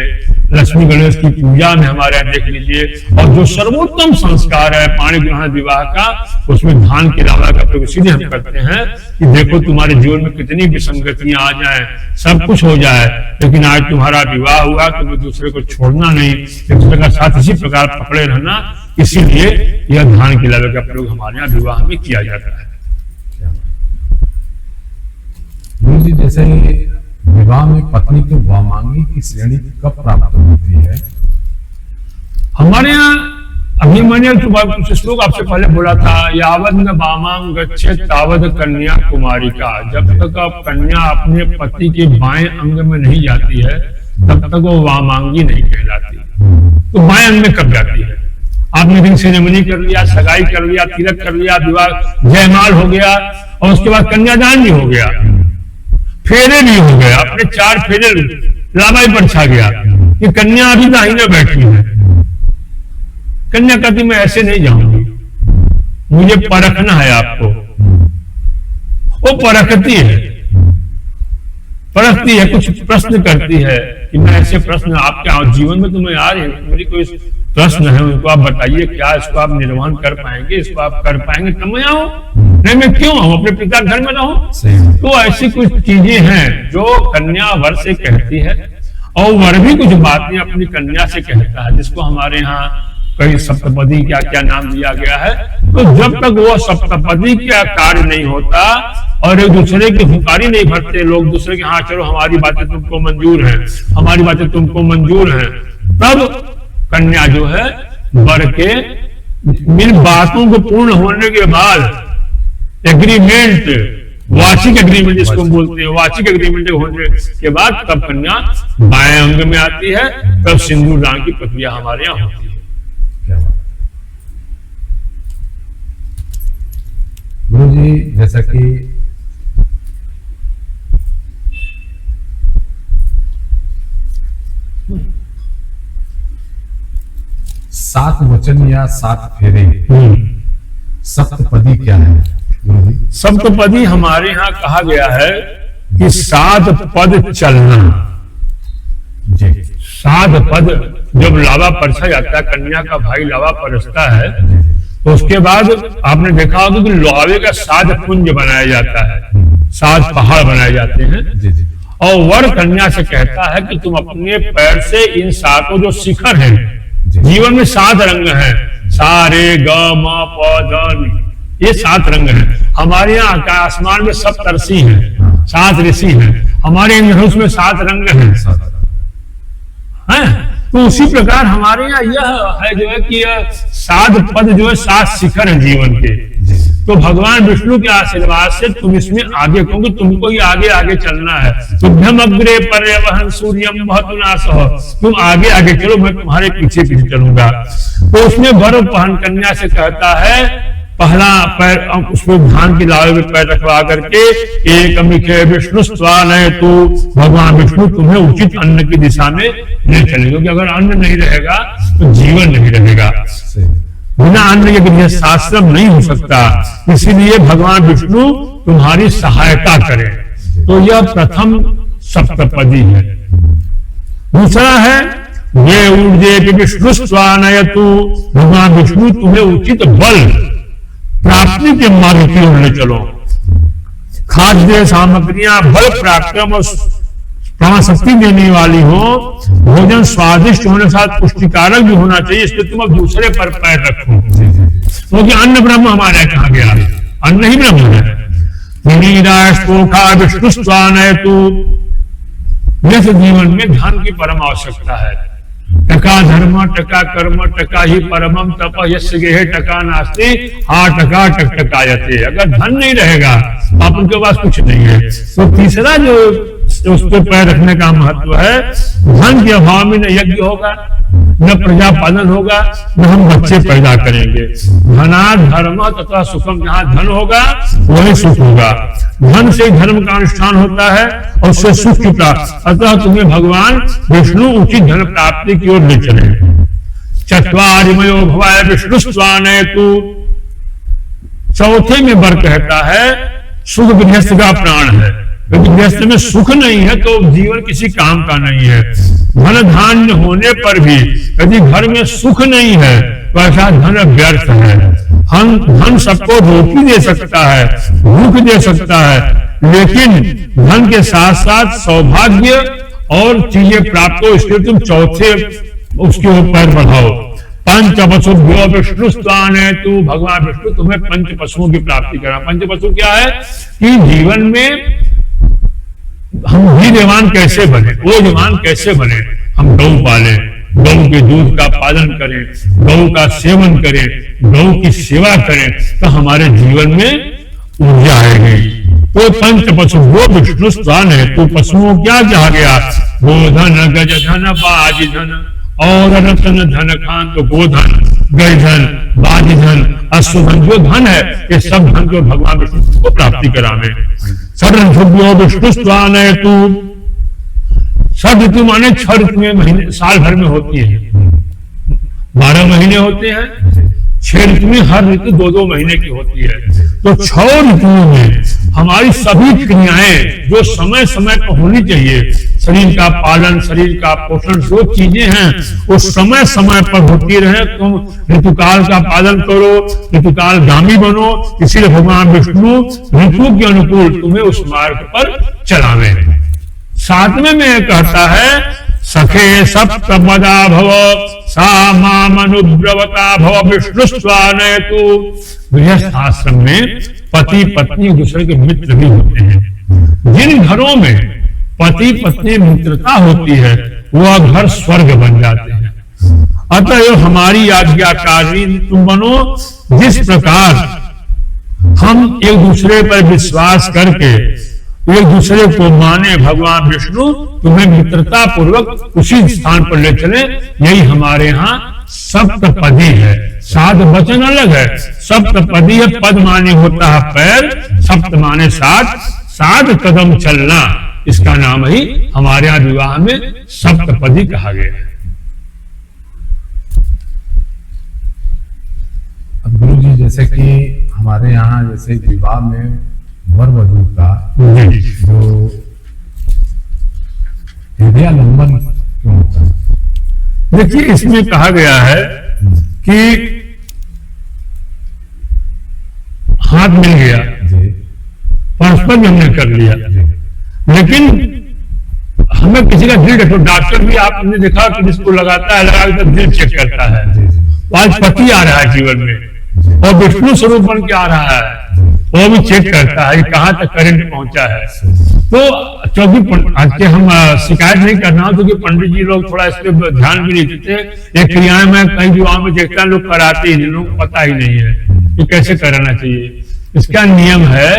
लक्ष्मी गणेश की पूजा में हमारे यहाँ देख लीजिए, और जो सर्वोत्तम संस्कार है पाणी ग्रहण विवाह का, उसमें धान की लावा का प्रयोग इसीलिए हम करते हैं कि देखो तुम्हारे जीवन में कितनी विसंगतियां आ जाए, सब कुछ हो जाए, लेकिन आज तुम्हारा विवाह हुआ, तुम्हें दूसरे को छोड़ना नहीं, एक दूसरे का साथ इसी प्रकार पकड़े रहना, इसीलिए यह धान की लावा का प्रयोग हमारे यहाँ विवाह में किया जाता है। गुरु जी, जैसे विवाह में पत्नी को वामांगी की श्रेणी कब प्राप्त होती है? हमारे यहाँ अभी मैंने कुछ श्लोक आपसे पहले बोला था, यावद न वामांग गच्छेत तावद कन्या कुमारी का, जब तक आप कन्या अपने पति के बाएं अंग में नहीं जाती है तब तक वो वामांगी नहीं कहलाती। तो बाएं अंग में कब जाती है? आपने रिंग सेरेमनी कर लिया, सगाई कर लिया, तिलक कर लिया, विवाह जयमाल हो गया, और उसके बाद कन्यादान भी हो गया, फेरे भी हो गए, आपने 4 फेरे लावाई पर छा गया कि कन्या अभी दाहिने बैठी है। कन्या कहती मैं ऐसे नहीं जाऊंगी, मुझे परखना है आपको। वो परखती है, कुछ प्रश्न करती है कि मैं ऐसे प्रश्न आपके जीवन में तुम्हें आ रहे हैं, मेरी कोई प्रश्न है, उनको आप बताइए, क्या इसको आप निर्वहन कर पाएंगे, इसको आप कर पाएंगे तब मैं आऊं, नहीं मैं क्यों आऊं, अपने पिता घर में रहूं। तो ऐसी कुछ चीजें हैं जो कन्या वर से कहती है, और वर भी कुछ बातें अपनी कन्या से कहता है, जिसको हमारे यहाँ कई सप्तपदी क्या क्या नाम दिया गया है। तो जब तक वो सप्तपदी का कार्य नहीं होता और एक दूसरे की हुंकारी नहीं भरते लोग, दूसरे के हाँ चलो हमारी बातें तुमको मंजूर है, हमारी बातें तुमको मंजूर है, तब कन्या जो है वर के इन बातों को पूर्ण होने के बाद एग्रीमेंट, वार्षिक एग्रीमेंट जिसको हम बोलते हैं, वार्षिक एग्रीमेंट होने के बाद तब कन्या बाएं अंग में आती है, तब सिंदूर दान की प्रक्रिया हमारे यहाँ होती है। गुरु जी, जैसा कि सात वचन या 7 फेरे, सप्तपदी क्या है गुरु जी? सप्तपदी हमारे यहाँ कहा गया है कि 7 पद चलना। जी, 7 पद जब लावा परसा जाता है, कन्या का भाई लावा परसता है, तो उसके बाद आपने देखा होगा कि लावे का 7 पुंज बनाया जाता है, 7 पहाड़ बनाए जाते हैं। जी, जी। और वर कन्या से कहता है कि तुम अपने पैर से इन 7 जो शिखर हैं, जीवन में 7 रंग हैं, सारे ग म प ध नि, ये 7 रंग हैं। हमारे यहाँ आसमान में सप्तर्षि हैं, 7 ऋषि हैं, हमारे इंद्रधनुष में 7 रंग हैं। तो उसी प्रकार हमारे यहाँ यह है जो है कि 7 पद जो है 7 शिखर हैं जीवन के। तो भगवान विष्णु के आशीर्वाद से तुम इसमें आगे, क्योंकि तुमको ही आगे आगे चलना है। तुभ्यम अग्रे पर्यवहन सूर्यम महतुनासः, तुम आगे आगे चलो, मैं तुम्हारे पीछे पीछे चलूंगा। तो उसमें वर पहन कन्या से कहता है, पहला पैर उसको धान की लावे में पैर रखवा करके, एक मिखे विष्णु स्वानय, तो भगवान विष्णु तुम्हें उचित अन्न की दिशा में ले चलेंगे, क्योंकि अगर अन्न नहीं रहेगा तो जीवन नहीं रहेगा। बिना अन्न के गृह शास्त्र नहीं हो सकता, इसीलिए भगवान विष्णु तुम्हारी सहायता करें। तो यह प्रथम सप्तपदी है। दूसरा है वे ऊर्जे विष्णु स्वानयतु, भगवान विष्णु तुम्हें उचित बल प्राप्ति के मार्ग की ओर ले चलो। खाद्य सामग्रियां बल पराक्रम और प्राण शक्ति देने वाली हो, भोजन स्वादिष्ट होने के साथ पुष्टिकारक भी होना चाहिए, इसलिए तुम अब दूसरे पर पैर रखो, क्योंकि अन्न ब्रह्म हमारे कहा गया, अन्न ही ब्रह्म है। विष्णु स्वानयतु, जैसे जीवन में धन की परम आवश्यकता है। टका धर्म टका कर्म टका ही परमम तप यस्य गेहे टका नास्ति हा टका टक टकायते। अगर धन नहीं रहेगा तो आप उनके पास कुछ नहीं है। तो तीसरा जो उस पर पैर रखने का महत्व है, धन के अभाव में न यज्ञ होगा, न प्रजा पालन होगा, न हम बच्चे पैदा करेंगे। धनात् धर्म तथा सुखम, जहाँ धन होगा वही सुख होगा। धन से धर्म का अनुष्ठान होता है और उससे सुख की प्राप्ति। अतः तुम्हें भगवान विष्णु उचित धन प्राप्ति की ओर ले चले। चत्वारिमयो भवाय विष्णु स्वानयतु, चौथे में वर कहता है शुद्ध गृहस्थ का प्राण है, यदि गृहस्थ में सुख नहीं है तो जीवन किसी काम का नहीं है। धन धान्य होने पर भी यदि घर में सुख नहीं है तो ऐसा धन व्यर्थ है। धन सबको रोटी दे सकता है, भूख दे सकता है, लेकिन धन के साथ साथ सौभाग्य और चीजें प्राप्त हो, इसके तुम चौथे उसके ऊपर बढ़ाओ। पंच पशुभ्यो विष्णु स्वान है, तू भगवान विष्णु तुम्हें पंच पशुओं की प्राप्ति करा। पंच पशु क्या है कि जीवन में हम वीर्यवान कैसे बने, ओजवान कैसे बने। हम गौ पाले, गौ के दूध का पालन करें, गौ का सेवन करें, गौ की सेवा करें, तो हमारे जीवन में ऊर्जा आएगी। तो पंच पशु वो विष्णु स्वान है, तो पशुओं क्या कहा गया, गोधन गज धन बाज धन और रतन धन खान। तो गोधन, गज धन, बाज धन, अश्वधन, जो धन है ये सब धन जो भगवान विष्णु को प्राप्ति करावे। षड्ऋतुभ्यो विष्णु स्वान है, तू षड ऋतु माने 6 ऋतुएं महीने साल भर में होती है। 12 महीने होते हैं, 6 ऋतु में हर ऋतु 2-2 महीने की होती है। तो 6 ऋतुओं में हमारी सभी क्रियाएं जो समय समय पर होनी चाहिए, शरीर का पालन, शरीर का पोषण, जो चीजें हैं वो समय समय पर होती रहे। तुम ऋतुकाल का पालन करो, ऋतुकाल गामी बनो, इसीलिए भगवान विष्णु ऋतु के अनुकूल तुम्हें उस मार्ग पर चलावे। 7वें में कहता है, सखे सप्तपदा भव सा मामनुब्रवता भव विष्णु स्वानयतु। गृहस्थ आश्रम में पति पत्नी एक दूसरे के मित्र भी होते हैं। जिन घरों में पति पत्नी मित्रता होती है वह घर स्वर्ग बन जाते हैं। अतः हमारी आज्ञाकारी तुम बनो, जिस प्रकार हम एक दूसरे पर विश्वास करके एक दूसरे को माने, भगवान विष्णु तुम्हें मित्रता पूर्वक उसी स्थान पर ले चले। यही हमारे यहाँ सप्तपदी है। सात वचन अलग है, सप्तपदी है। पद माने होता है पैर, सप्त माने 7 कदम चलना। इसका नाम ही हमारे यहाँ विवाह में सप्तपदी कहा गया है। अब गुरु जी, जैसे कि हमारे यहाँ जैसे विवाह में वर वधू का जो हृदयालंबन क्यों होता है? देखिए, इसमें कहा गया है कि हाथ मिल गया, परस्पर भी हमने कर लिया, लेकिन हमें किसी का दिल देखो, डॉक्टर भी आपने देखा कि जिसको लगाता है, लगा कर दिल चेक करता है। आज पति आ रहा है जीवन में और विष्णु स्वरूप बन के आ रहा है, वो भी चेक करता है कहां तक करंट पहुंचा है। तो क्योंकि आज के हम शिकायत नहीं करना, क्योंकि पंडित जी लोग थोड़ा इस पर ध्यान भी नहीं देते। ये क्रियाएं मैं कई विवाह में देखता लोग कराते हैं, जिन लोगों को पता ही नहीं है कि कैसे कराना चाहिए। इसका नियम है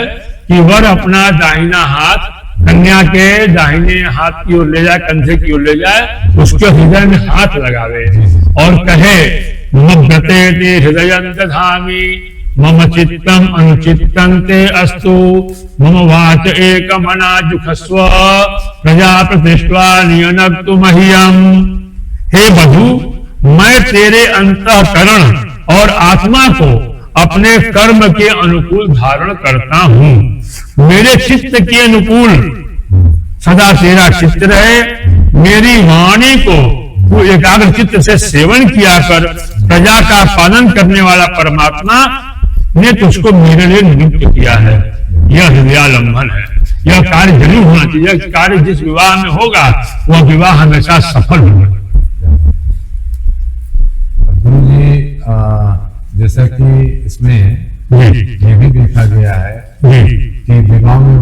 कि वर अपना दाहिना हाथ कन्या के दाहिने हाथ की ओर ले जाए, कंधे की ओर ले जाए, उसके हृदय में हाथ लगावे और कहे, मभ्रते हृदय दधामि मम चित्तम अनुचित्तं ते अस्तु मम वाच एकमनाजुखस्व प्रजा प्रतिष्ठा नियनक्तु मह्यम। हे वधू, मैं तेरे अंतःकरण और आत्मा को अपने कर्म के अनुकूल धारण करता हूँ। मेरे चित्त के अनुकूल सदा तेरा चित्त रहे। मेरी वाणी को तू एकाग्र चित्त से सेवन किया कर। प्रजा का पालन करने वाला परमात्मा ने तुझको मेरे लिए नियुक्त किया है। यह हृदयालंबन है। यह कार्य जरूर होना चाहिए। कार्य जिस विवाह में होगा वह विवाह हमेशा सफल होगा। गुरु जी, जैसा कि इसमें ये भी देखा गया है कि विवाह में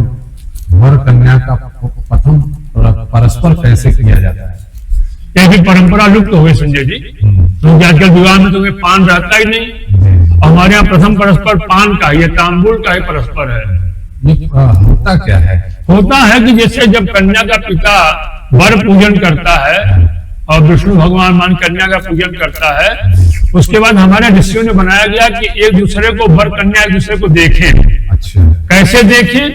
वर कन्या का प्रथम परस्पर कैसे किया जाता है। यह भी परंपरा लुप्त हो गई संजय जी, क्योंकि आजकल विवाह में तुम्हें पान रहता ही नहीं। हमारे यहाँ प्रथम परस्पर पान का, ये तांबुल का ही परस्पर है। ये होता क्या है? होता है कि जैसे जब कन्या का पिता वर पूजन करता है और विष्णु भगवान मान कन्या का पूजन करता है, उसके बाद हमारे ऋषियों ने बनाया गया कि एक दूसरे को वर कन्या एक दूसरे को देखें। अच्छा, कैसे देखें?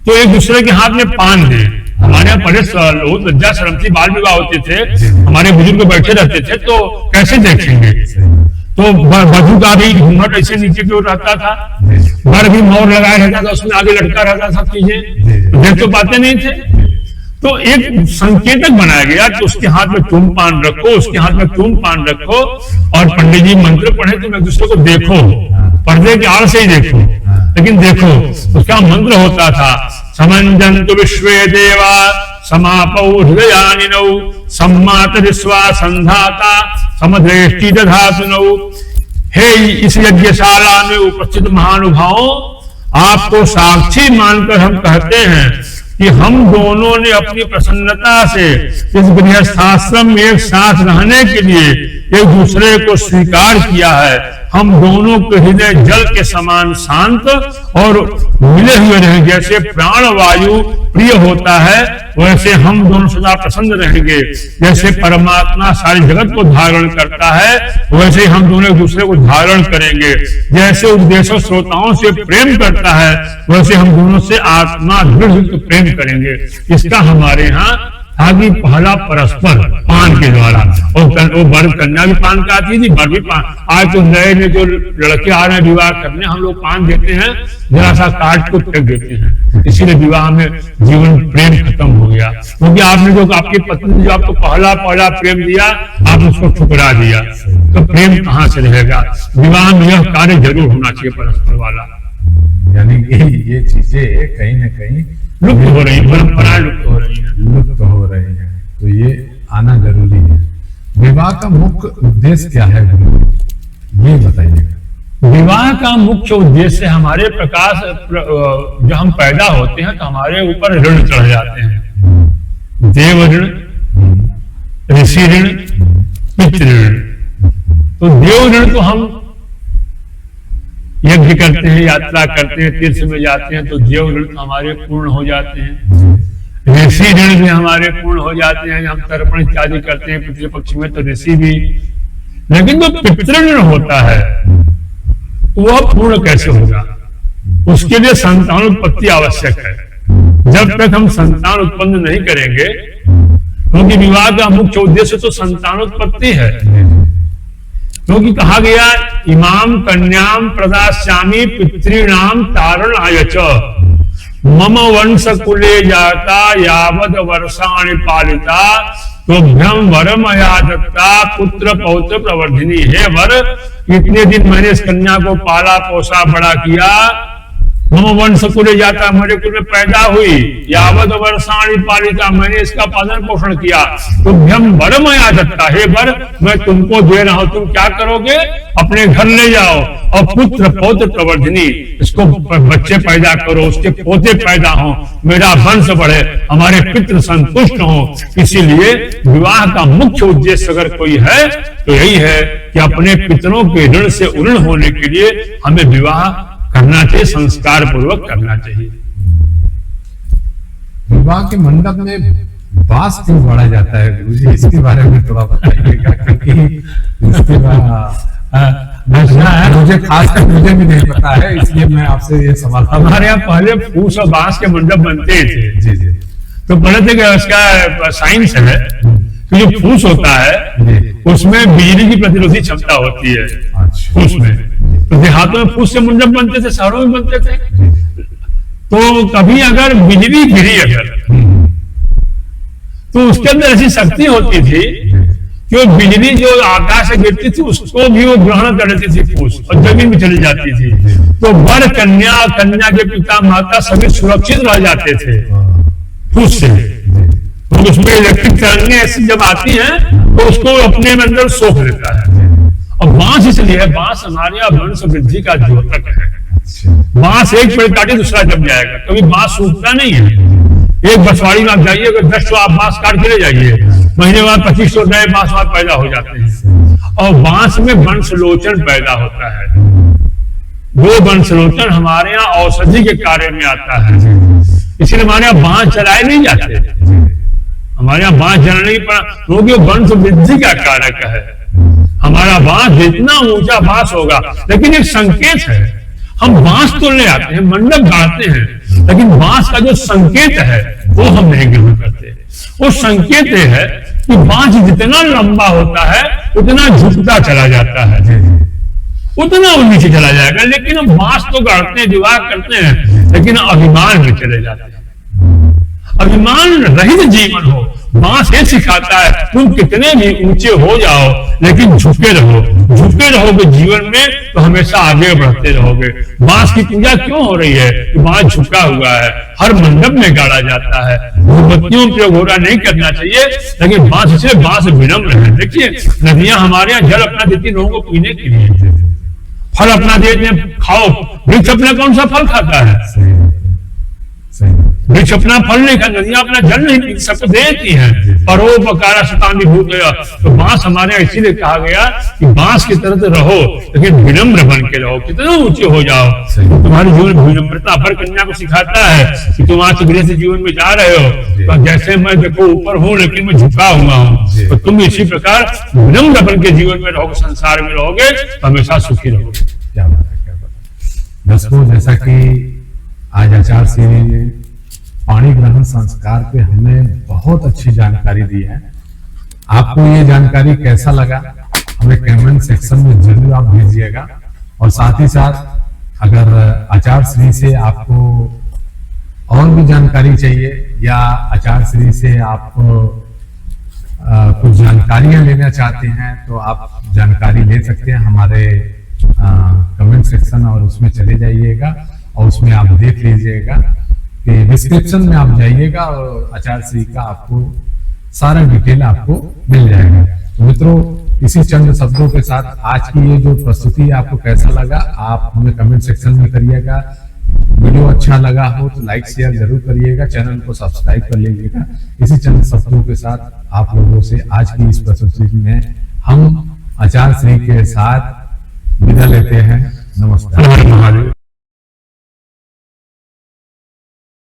तो एक दूसरे के हाथ में पान दे। हमारे यहाँ बड़े लोग लज्जा शर्म से बाल विवाह होते थे, हमारे बुजुर्ग बैठे रहते थे, तो कैसे देखेंगे? तो वधू का भी घूंघट ऐसे नीचे की ओर रहता था, वर भी मोर लगाया रहता था, उसमें आगे लटका रहता, सब चीजें देख तो पाते नहीं थे। तो एक संकेतक बनाया गया कि उसके हाथ में तुम पान रखो, उसके हाथ में तुम पान रखो, और पंडित जी मंत्र पढ़े तुम एक दूसरे को देखो, पर्दे के आड़ से ही देखो, लेकिन देखो। उसका मंत्र होता था समंजन्तु विश्वे देवा समापौ हृदयानिनौ सम्मात विश्वा संधाता समदृष्टि दधातुनौ। हे इस यज्ञशाला में उपस्थित महानुभावों, आपको साक्षी मानकर हम कहते हैं कि हम दोनों ने अपनी प्रसन्नता से इस गृहस्थाश्रम में एक साथ रहने के लिए एक दूसरे को स्वीकार किया है। हम दोनों के हृदय जल के समान शांत और मिले हुए रहेंगे। जैसे प्राण वायु प्रिय होता है, वैसे हम दोनों सदा प्रसन्न रहेंगे। जैसे परमात्मा सारे जगत को धारण करता है, वैसे ही हम दोनों एक दूसरे को धारण करेंगे। जैसे उपदेशों श्रोताओं से प्रेम करता है, वैसे हम दोनों से आत्मा दृढ़ प्रेम करेंगे। इसका हमारे यहाँ आगे पहला परस्पर पान के द्वारा, और वो वर कन्या भी पान खाती थी, वर भी पान। आज तो नए नए जो लड़के आ रहे हैं विवाह करने, हम लोग पान देते हैं, जरा सा काट को फेंक देते हैं। इसीलिए विवाह में जीवन प्रेम खत्म हो गया, क्योंकि आपने जो आपकी पत्नी ने जो आपको पहला प्रेम दिया, आपने उसको ठुकरा दिया, तो प्रेम कहाँ से रहेगा। विवाह में यह कार्य जरूर होना चाहिए परस्पर वाला। यानी कि ये चीजें कहीं ना कहीं लुप्त हो रही, परंपराएं लुप्त हो रही हैं, तो ये आना जरूरी है। विवाह का मुख्य उद्देश्य क्या है गुरु, ये बताइएगा। विवाह का मुख्य उद्देश्य हमारे प्रकाश, जब हम पैदा होते हैं तो हमारे ऊपर ऋण चढ़ जाते हैं। देव ऋण, ऋषि ऋण, पितृ ऋण। तो देव ऋण तो हम यज्ञ करते हैं, यात्रा करते हैं, तीर्थ में जाते हैं, तो देव ऋण हमारे पूर्ण हो जाते हैं। ऋषि ऋण भी हमारे पूर्ण हो जाते हैं, हम तर्पण इत्यादि करते हैं पितृपक्ष में, तो ऋषि भी। लेकिन जो पितृ ऋण होता है वह पूर्ण कैसे होगा? उसके लिए संतान उत्पत्ति आवश्यक है। जब तक हम संतान उत्पन्न नहीं करेंगे, क्योंकि विवाह का मुख्य उद्देश्य तो संतानोत्पत्ति है, क्योंकि कहा गया इमाम कन्याम प्रदास्यामि पितॄणाम तारण आयच मम वंश कुले जाता यावद वर्षाणि पालिता तोभ्यम वरम मया दत्ता पुत्र पौत्र प्रवर्धिनी। हे वर, इतने दिन मैंने इस कन्या को पाला पोसा बड़ा किया, मम वंश कुले जाता, मेरे कुल में पैदा हुई, यावद वर्षाणि पालिता, मैंने इसका पालन पोषण किया, तुभ्यम वरम मया दत्ता। हे वर, मैं तुमको दे रहा हूं, तुम क्या करोगे? अपने घर ले जाओ और पुत्र पौत्र प्रवर्धिनी, इसको बच्चे पैदा करो, उसके पोते पैदा हो, मेरा वंश बढ़े, हमारे पितृ संतुष्ट हो। इसीलिए विवाह का मुख्य उद्देश्य अगर कोई है तो यही है कि अपने पितरों के ऋण से उऋण होने के लिए हमें विवाह करना चाहिए, संस्कार पूर्वक करना चाहिए। विवाह के मंडप में बांस क्यों बांधा जाता है गुरुजी, इसके बारे में थोड़ा बताइएगा, क्योंकि इसके मुझे खासकर मुझे भी नहीं पता है, इसलिए मैं आपसे ये सवाल। हमारे यहाँ पहले फूस और बांस के मंडप बनते थे। जी जी। तो पहले थे कि उसका साइंस है कि जो फूस होता है उसमें बिजली की प्रतिरोधी क्षमता होती है। फूस में तो देहातों में फूस से मंडप बनते थे, शहरों में बनते थे। तो कभी अगर बिजली गिरी अगर, तो उसके अंदर ऐसी शक्ति होती थी कि वो बिजली जो आकाश से गिरती थी उसको भी वो ग्रहण कर लेती थी फूस, और जमीन में चली जाती थी। तो वर कन्या, कन्या के पिता माता सभी सुरक्षित रह जाते थे फूस से। तो उसमें इलेक्ट्रिक तरंगें ऐसी जब आती हैं तो उसको अपने अंदर सोख लेता है। और बांस इसलिए, बांस हमारे यहाँ वंश वृद्धि का द्योतक है। बांस एक पेड़ काटे दूसरा जम जाएगा, कभी बांस सूखता नहीं है। एक बसवाड़ी में आप जाइए, अगर 10 आप बांस काट के ले जाइए, महीने बाद 2500 नए बांस वहां पैदा हो जाते हैं। और बांस में वंशलोचन पैदा होता है। वो वंशलोचन हमारे यहाँ औषधि के कार्य में आता है, इसलिए हमारे यहाँ बांस जलाए नहीं जाते। हमारे यहाँ बांस जलाने नहीं पड़ा, क्योंकि वंश वृद्धि का कारक है। हमारा बांस जितना ऊंचा बांस होगा, लेकिन एक संकेत है, हम बांस तो ले आते हैं, मंडप गाड़ते हैं, लेकिन बांस का जो संकेत है वो हम नहीं ग्रहण करते। वो संकेत है कि बांस जितना लंबा होता है उतना झुकता चला जाता है। उतना वो नीचे चला जाएगा। लेकिन हम बांस तो गाड़ते हैं, विवाह करते हैं, लेकिन अभिमान में चले जाते हैं। अभिमान रहित जीवन हो। बांस ये सिखाता है तुम कितने भी ऊंचे हो जाओ लेकिन झुके रहो। झुके रहोगे जीवन में तो हमेशा आगे बढ़ते रहोगे। बांस की पूजा क्यों हो रही है? कि बांस झुका हुआ है, हर मंडप में गाड़ा जाता है। मोमबत्तियों प्रयोग हो रहा नहीं करना चाहिए, लेकिन बांस से बांस विनम्र है। देखिए नदियां हमारे यहाँ जल अपना देती लोगों को पीने के लिए, फल अपना देते हैं खाओ। वृक्ष अपना कौन सा फल खाता है? वृक्ष अपना फल नहीं खाता, नदियां अपना जल नहीं पीती, सबको देती है। परोपकारा शतामी भूत गया। तो बांस हमारे यहाँ इसीलिए कहा गया कि बांस की तरह तो रहो लेकिन विनम्र बन के रहो। कितना ऊंचे हो जाओ तो तुम्हारे जीवन में विनम्रता। भर कन्या को सिखाता है कि तुम आज गृहस्थ जीवन में जा रहे हो तो जैसे मैं देखो ऊपर हूँ लेकिन मैं झुका हुआ हूँ, तो तुम इसी प्रकार विनम्र बन के जीवन में रहोगे, संसार में रहोगे तो हमेशा सुखी रहोगे। क्या बात है, क्या बात है। दोस्तों जैसा कि आज आचार्य श्री ने पाणी ग्रहण संस्कार पे हमें बहुत अच्छी जानकारी दी है। आपको ये जानकारी कैसा लगा हमें कमेंट सेक्शन में जरूर आप भेजिएगा। और साथ ही साथ अगर आचार्य श्री से आपको और भी जानकारी चाहिए या आचार्य श्री से आप कुछ जानकारियां लेना चाहते हैं तो आप जानकारी ले सकते हैं हमारे कमेंट सेक्शन, और उसमें चले जाइएगा और उसमें आप देख लीजिएगा कि डिस्क्रिप्शन में आप जाइएगा और आचार्य श्री का आपको सारा डिटेल आपको मिल जाएगा। तो मित्रों इसी चंद शब्दों के साथ आज की ये जो प्रस्तुति आपको कैसा लगा आप हमें कमेंट सेक्शन में करिएगा। वीडियो अच्छा लगा हो तो लाइक शेयर जरूर करिएगा, चैनल को सब्सक्राइब कर लीजिएगा। इसी चंद शब्दों के साथ आप लोगों से आज की इस प्रस्तुति में हम आचार्य श्री के साथ विदा लेते हैं। नमस्कार।